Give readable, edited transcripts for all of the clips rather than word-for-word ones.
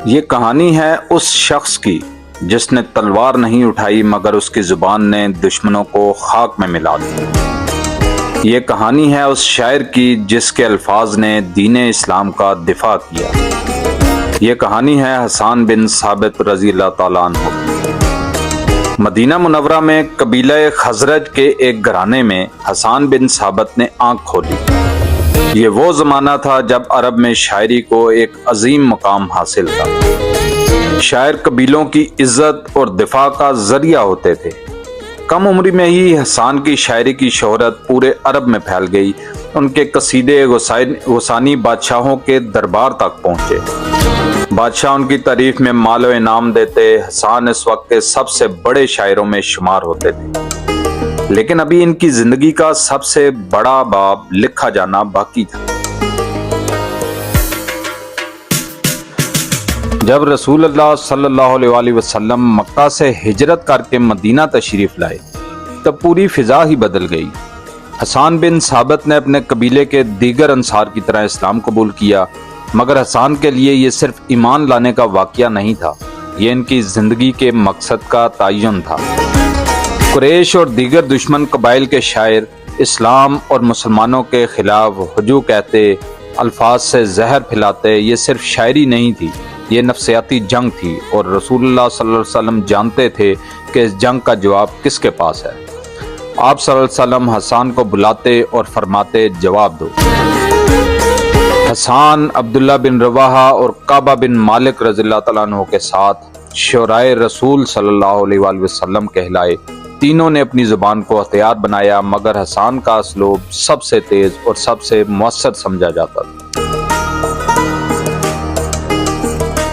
یہ کہانی ہے اس شخص کی جس نے تلوار نہیں اٹھائی مگر اس کی زبان نے دشمنوں کو خاک میں ملا دیا۔ یہ کہانی ہے اس شاعر کی جس کے الفاظ نے دین اسلام کا دفاع کیا۔ یہ کہانی ہے حسان بن ثابت رضی اللہ تعالیٰ عنہ۔ مدینہ منورہ میں قبیلہ خزرج کے ایک گھرانے میں حسان بن ثابت نے آنکھ کھولی۔ یہ وہ زمانہ تھا جب عرب میں شاعری کو ایک عظیم مقام حاصل تھا۔ شاعر قبیلوں کی عزت اور دفاع کا ذریعہ ہوتے تھے۔ کم عمری میں ہی حسان کی شاعری کی شہرت پورے عرب میں پھیل گئی۔ ان کے قصیدے غسانی بادشاہوں کے دربار تک پہنچے۔ بادشاہ ان کی تعریف میں مال و انعام دیتے۔ حسان اس وقت کے سب سے بڑے شاعروں میں شمار ہوتے تھے، لیکن ابھی ان کی زندگی کا سب سے بڑا باب لکھا جانا باقی تھا۔ جب رسول اللہ صلی اللہ علیہ وآلہ وسلم مکہ سے ہجرت کر کے مدینہ تشریف لائے تب پوری فضا ہی بدل گئی۔ حسان بن ثابت نے اپنے قبیلے کے دیگر انصار کی طرح اسلام قبول کیا، مگر حسان کے لیے یہ صرف ایمان لانے کا واقعہ نہیں تھا، یہ ان کی زندگی کے مقصد کا تعین تھا۔ قریش اور دیگر دشمن قبائل کے شاعر اسلام اور مسلمانوں کے خلاف ہجوم کہتے، الفاظ سے زہر پھیلاتے۔ یہ صرف شاعری نہیں تھی، یہ نفسیاتی جنگ تھی، اور رسول اللہ صلی اللہ علیہ وسلم جانتے تھے کہ اس جنگ کا جواب کس کے پاس ہے۔ آپ صلی اللہ علیہ وسلم حسان کو بلاتے اور فرماتے، جواب دو۔ حسان عبداللہ بن رواحہ اور کعبہ بن مالک رضی اللہ تعالیٰ عنہ کے ساتھ شعرائے رسول صلی اللہ علیہ وآلہ وسلم کہلائے۔ تینوں نے اپنی زبان کو ہتھیار بنایا، مگر حسان کا اسلوب سب سے تیز اور سب سے مؤثر سمجھا جاتا تھا۔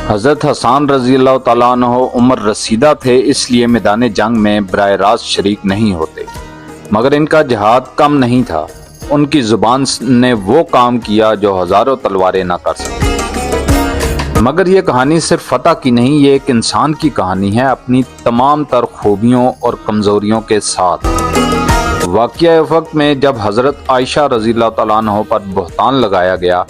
حضرت حسان رضی اللہ تعالیٰ عنہ عمر رسیدہ تھے، اس لیے میدان جنگ میں براہ راست شریک نہیں ہوتے، مگر ان کا جہاد کم نہیں تھا۔ ان کی زبان نے وہ کام کیا جو ہزاروں تلواریں نہ کر سکیں۔ مگر یہ کہانی صرف فتح کی نہیں، یہ ایک انسان کی کہانی ہے، اپنی تمام تر خوبیوں اور کمزوریوں کے ساتھ۔ واقعہ وقت میں جب حضرت عائشہ رضی اللہ تعالیٰ عنہ پر بہتان لگایا گیا،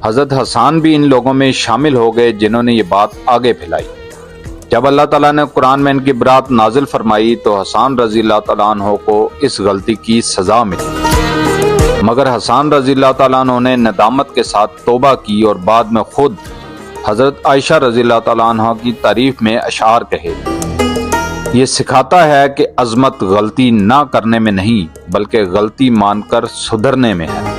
حضرت حسان بھی ان لوگوں میں شامل ہو گئے جنہوں نے یہ بات آگے پھیلائی۔ جب اللہ تعالیٰ نے قرآن میں ان کی برات نازل فرمائی تو حسان رضی اللہ تعالیٰ عنہ کو اس غلطی کی سزا ملی، مگر حسان رضی اللہ تعالیٰ عنہ نے ندامت کے ساتھ توبہ کی اور بعد میں خود حضرت عائشہ رضی اللہ تعالیٰ عنہ کی تعریف میں اشعار کہے۔ یہ سکھاتا ہے کہ عظمت غلطی نہ کرنے میں نہیں بلکہ غلطی مان کر سدھرنے میں ہے۔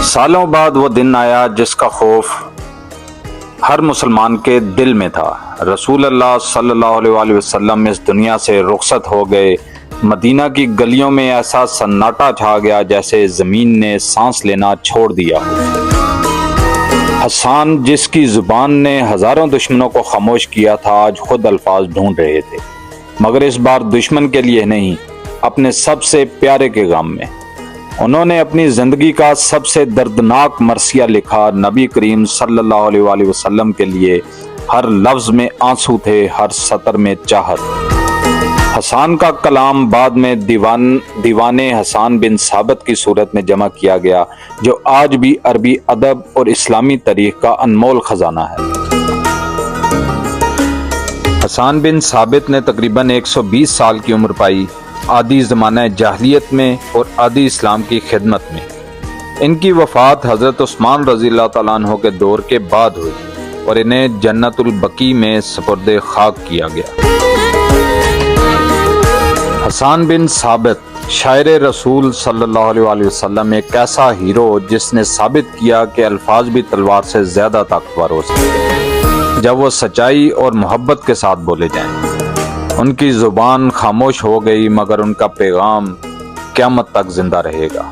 سالوں بعد وہ دن آیا جس کا خوف ہر مسلمان کے دل میں تھا۔ رسول اللہ صلی اللہ علیہ وآلہ وسلم اس دنیا سے رخصت ہو گئے۔ مدینہ کی گلیوں میں ایسا سناٹا چھا گیا جیسے زمین نے سانس لینا چھوڑ دیا۔ حسان جس کی زبان نے ہزاروں دشمنوں کو خاموش کیا تھا، آج خود الفاظ ڈھونڈ رہے تھے، مگر اس بار دشمن کے لیے نہیں، اپنے سب سے پیارے کے غم میں۔ انہوں نے اپنی زندگی کا سب سے دردناک مرثیہ لکھا۔ نبی کریم صلی اللہ علیہ وآلہ وسلم کے لیے ہر لفظ میں آنسو تھے، ہر سطر میں چاہت۔ حسان کا کلام بعد میں دیوان حسان بن ثابت کی صورت میں جمع کیا گیا، جو آج بھی عربی ادب اور اسلامی تاریخ کا انمول خزانہ ہے۔ حسان بن ثابت نے تقریباً 120 سال کی عمر پائی، آدھی زمانہ جاہلیت میں اور آدھی اسلام کی خدمت میں۔ ان کی وفات حضرت عثمان رضی اللہ تعالیٰ عنہ کے دور کے بعد ہوئی اور انہیں جنت البقیع میں سپرد خاک کیا گیا۔ حسان بن ثابت شاعر رسول صلی اللہ علیہ وآلہ وسلم ایک ایسا ہیرو جس نے ثابت کیا کہ الفاظ بھی تلوار سے زیادہ طاقتور ہو سکتے ہیں جب وہ سچائی اور محبت کے ساتھ بولے جائیں۔ ان کی زبان خاموش ہو گئی مگر ان کا پیغام قیامت تک زندہ رہے گا۔